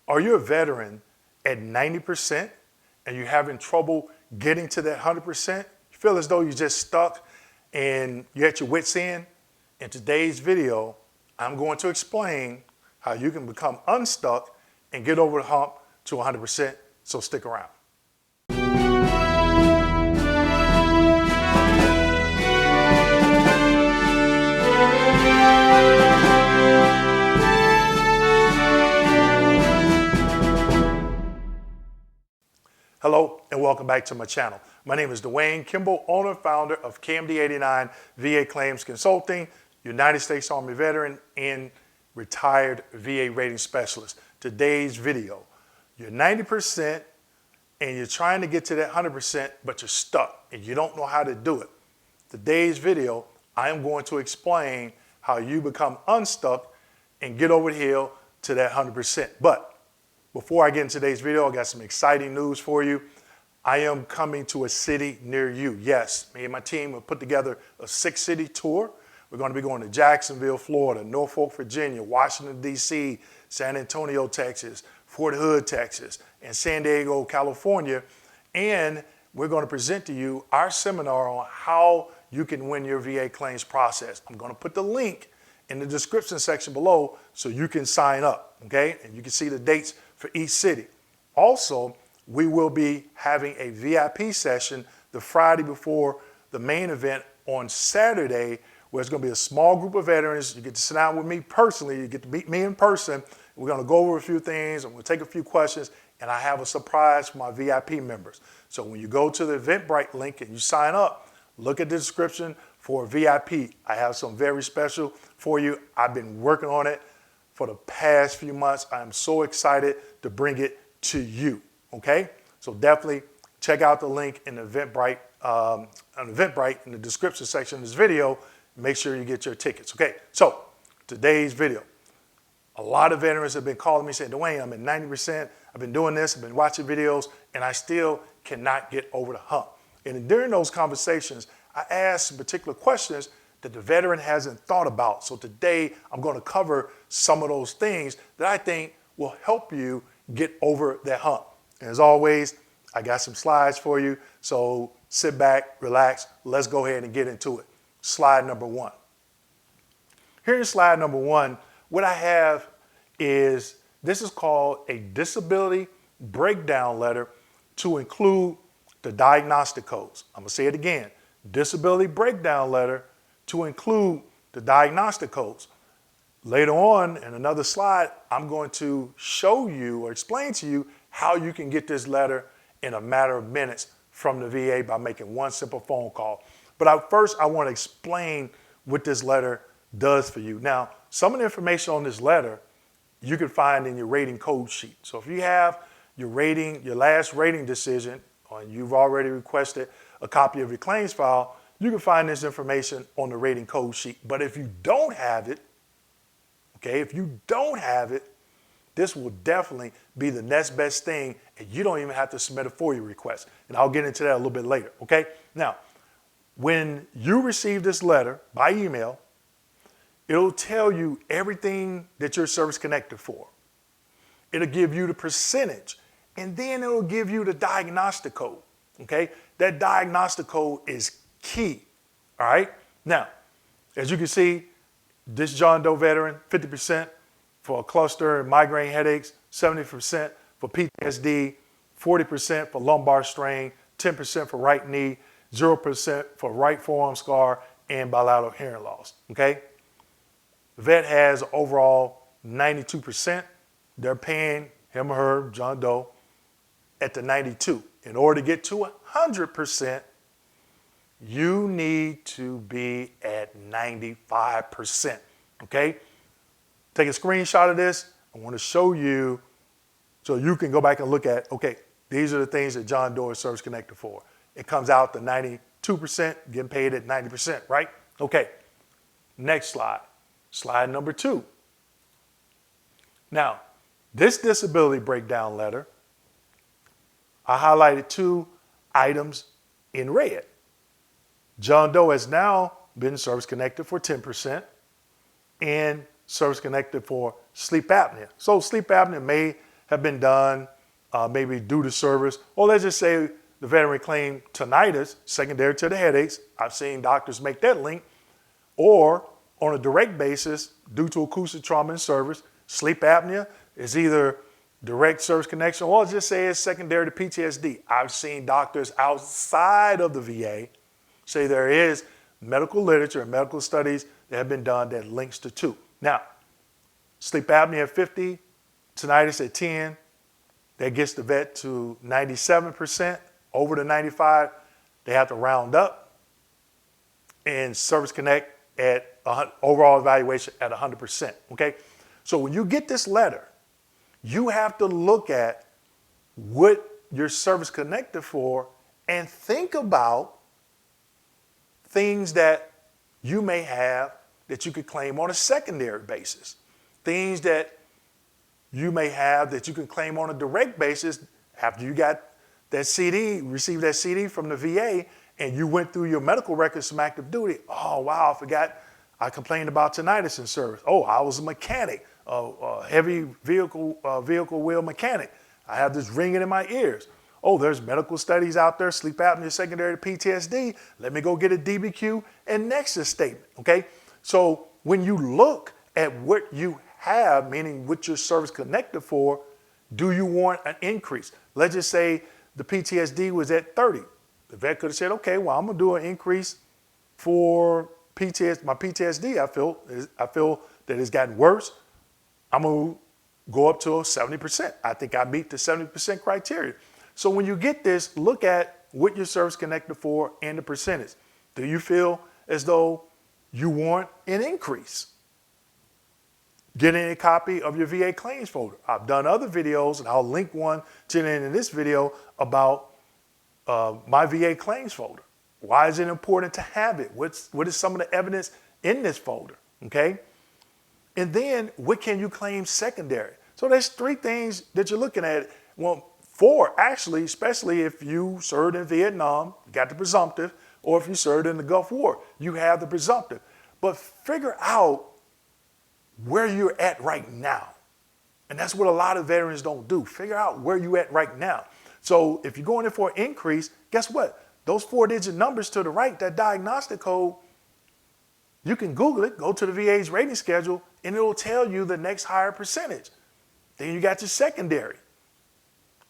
Are you a veteran at 90% and you're having trouble getting to that 100%? You feel as though you're just stuck and you're at your wit's end? In today's video, I'm going to explain how you can become unstuck and get over the hump to 100%, so stick around. Hello and welcome back to my channel. My name is Dwayne Kimball, owner and founder of KMD89 VA Claims Consulting, United States Army veteran and retired VA rating specialist. Today's video, you're 90% and you're trying to get to that 100%, but you're stuck and you don't know how to do it. Today's video, I am going to explain how you become unstuck and get over the hill to that 100%. But before I get into today's video, I got some exciting news for you. I am coming to a city near you. Yes, me and my team have put together a 6-city tour. We're going to be going to Jacksonville, Florida, Norfolk, Virginia, Washington, D.C., San Antonio, Texas, Fort Hood, Texas, and San Diego, California. And we're going to present to you our seminar on how you can win your VA claims process. I'm going to put the link in the description section below so you can sign up, okay? And you can see the dates for each city. Also, we will be having a VIP session the Friday before the main event on Saturday, where it's going to be a small group of veterans. You get to sit down with me personally. You get to meet me in person. We're going to go over a few things. I'm going to take a few questions, and I have a surprise for my VIP members. So when you go to the Eventbrite link and you sign up, look at the description for VIP. I have some very special for you. I've been working on it for the past few months. I am so excited to bring it to you, okay? So definitely check out the link in the Eventbrite, in the description section of this video. Make sure you get your tickets, okay? So today's video, a lot of veterans have been calling me saying, Dwayne, I'm at 90%, I've been doing this, I've been watching videos, and I still cannot get over the hump. And during those conversations, I asked some particular questions that the veteran hasn't thought about. So today, I'm going to cover some of those things that I think will help you get over that hump. And as always, I got some slides for you. So sit back, relax. Let's go ahead and get into it. Slide number 1. Here in slide number 1, what I have is, this is called a disability breakdown letter to include the diagnostic codes. I'm going to say it again. Disability breakdown letter to include the diagnostic codes. Later on in another slide, I'm going to show you or explain to you how you can get this letter in a matter of minutes from the VA by making one simple phone call. But first, I want to explain what this letter does for you. Now, some of the information on this letter you can find in your rating code sheet. So if you have your rating, your last rating decision, or you've already requested a copy of your claims file, you can find this information on the rating code sheet. But if you don't have it, okay, if you don't have it, this will definitely be the next best thing, and you don't even have to submit a FOIA request. And I'll get into that a little bit later, okay? Now, when you receive this letter by email, it'll tell you everything that you're service connected for. It'll give you the percentage, and then it'll give you the diagnostic code, okay? That diagnostic code is key, all right? Now, as you can see, this John Doe veteran, 50% for cluster and migraine headaches, 70% for PTSD, 40% for lumbar strain, 10% for right knee, 0% for right forearm scar, and bilateral hearing loss, okay? The vet has overall 92%. They're paying him or her, John Doe, at the 92. In order to get to 100%, you need to be at 95%, okay? Take a screenshot of this. I want to show you so you can go back and look at, okay, these are the things that John Doe is service connected for. It comes out to 92%, getting paid at 90%, right? Okay, next slide. Slide number 2. Now, this disability breakdown letter, I highlighted 2 items in red. John Doe has now been service connected for 10% and service connected for sleep apnea. So sleep apnea may have been done, maybe due to service, or let's just say the veteran claimed tinnitus secondary to the headaches. I've seen doctors make that link. Or on a direct basis, due to acoustic trauma in service, sleep apnea is either direct service connection, or just say it's secondary to PTSD. I've seen doctors outside of the VA say there is medical literature and medical studies that have been done that links the two. Now, sleep apnea at 50, tinnitus at 10, that gets the vet to 97%. Over the 95, they have to round up. And Service Connect at overall evaluation at 100%, okay? So when you get this letter, you have to look at what your service connected for and think about things that you may have that you could claim on a secondary basis. Things that you may have that you can claim on a direct basis after you got that CD, received that CD from the VA, and you went through your medical records from active duty. Oh, wow, I forgot I complained about tinnitus in service. Oh, I was a mechanic, a heavy vehicle wheel mechanic. I have this ringing in my ears. Oh, there's medical studies out there, sleep apnea secondary to PTSD. Let me go get a DBQ and nexus statement, okay? So when you look at what you have, meaning what your service connected for, do you want an increase? Let's just say the PTSD was at 30. The vet could have said, okay, well, I'm gonna do an increase for my PTSD. I feel that it's gotten worse. I'm gonna go up to 70%. I think I meet the 70% criteria. So when you get this, look at what your service connected for and the percentage. Do you feel as though you want an increase? Get a copy of your VA claims folder. I've done other videos, and I'll link one to the end of this video about my VA claims folder. Why is it important to have it? What is some of the evidence in this folder, okay? And then what can you claim secondary? So there's 3 things that you're looking at. Well, 4 actually, especially if you served in Vietnam, you got the presumptive, or if you served in the Gulf War, you have the presumptive. But figure out where you're at right now. And that's what a lot of veterans don't do. Figure out where you're at right now. So if you're going in for an increase, guess what? Those 4-digit numbers to the right, that diagnostic code, you can Google it, go to the VA's rating schedule, and it'll tell you the next higher percentage. Then you got your secondary.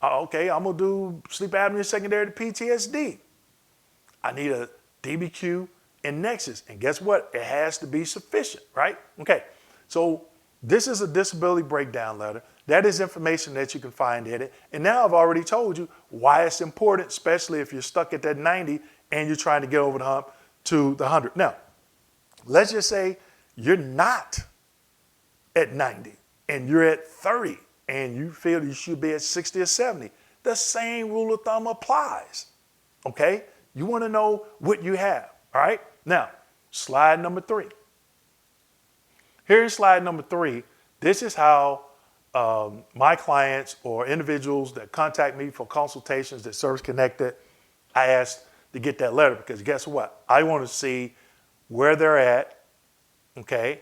Okay, I'm gonna do sleep apnea secondary to PTSD. I need a DBQ and nexus. And guess what? It has to be sufficient, right? Okay. So this is a disability breakdown letter. That is information that you can find in it. And now I've already told you why it's important, especially if you're stuck at that 90 and you're trying to get over the hump to the 100. Now, let's just say you're not at 90 and you're at 30 and you feel you should be at 60 or 70. The same rule of thumb applies, okay? You want to know what you have, all right? Now, slide number 3. Here in slide number 3, this is how my clients or individuals that contact me for consultations that service connected, I ask to get that letter because guess what? I want to see where they're at, okay,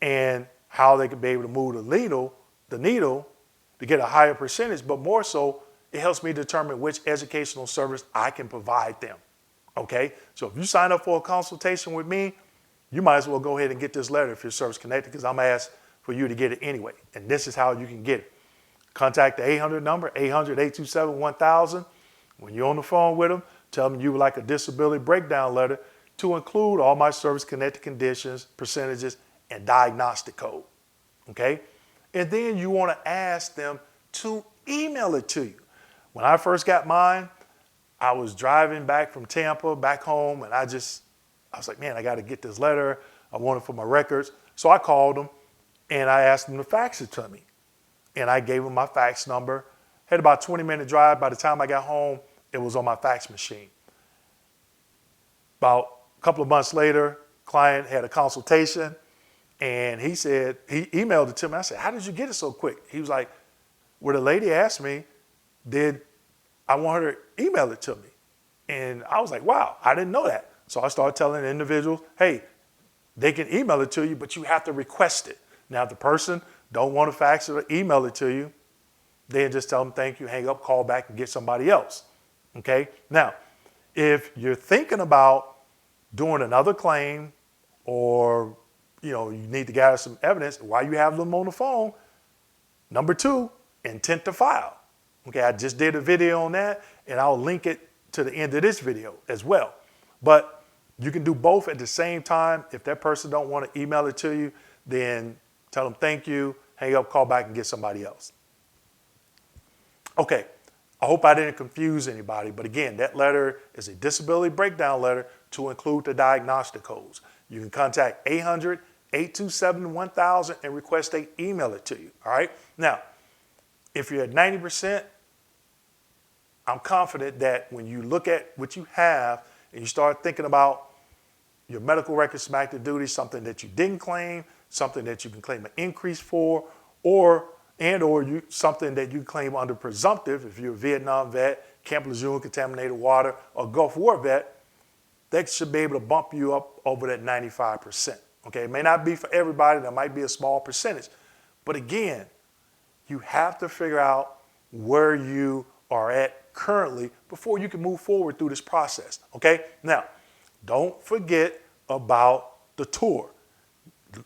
and how they can be able to move the needle to get a higher percentage, but more so, it helps me determine which educational service I can provide them, okay? So if you sign up for a consultation with me, you might as well go ahead and get this letter if you're service connected because I'm asked for you to get it anyway. And this is how you can get it. Contact the 800 number, 800-827-1000. When you're on the phone with them, tell them you would like a disability breakdown letter to include all my service connected conditions, percentages, and diagnostic code, okay? And then you want to ask them to email it to you. When I first got mine, I was driving back from Tampa, back home, and I was like, man, I got to get this letter. I want it for my records. So I called them and I asked them to fax it to me. And I gave them my fax number. Had about a 20-minute drive. By the time I got home, it was on my fax machine. About a couple of months later, client had a consultation and he said, he emailed it to me. I said, how did you get it so quick? He was like, well, the lady asked me, did I want her to email it to me? And I was like, wow, I didn't know that. So I started telling individuals, hey, they can email it to you, but you have to request it. Now, if the person don't want to fax it or email it to you, then just tell them thank you, hang up, call back, and get somebody else. Okay? Now, if you're thinking about doing another claim, or you need to gather some evidence while you have them on the phone, number 2, intent to file. Okay, I just did a video on that, and I'll link it to the end of this video as well. But you can do both at the same time. If that person don't want to email it to you, then tell them thank you, hang up, call back, and get somebody else. Okay, I hope I didn't confuse anybody, but again, that letter is a disability breakdown letter to include the diagnostic codes. You can contact 800-827-1000 and request they email it to you, all right? Now, if you're at 90%, I'm confident that when you look at what you have and you start thinking about your medical records from active duty, something that you didn't claim, something that you can claim an increase for, or something that you claim under presumptive, if you're a Vietnam vet, Camp Lejeune, contaminated water, or Gulf War vet, that should be able to bump you up over that 95%. Okay, it may not be for everybody, there might be a small percentage. But again, you have to figure out where you are at currently before you can move forward through this process. Okay, now, don't forget about the tour.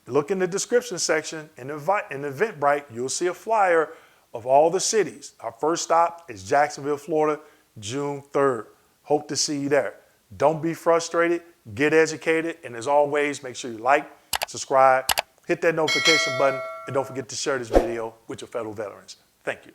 Look in the description section in Eventbrite, you'll see a flyer of all the cities. Our first stop is Jacksonville, Florida, June 3rd. Hope to see you there. Don't be frustrated, get educated, and as always, make sure you like, subscribe, hit that notification button, and don't forget to share this video with your fellow veterans. Thank you.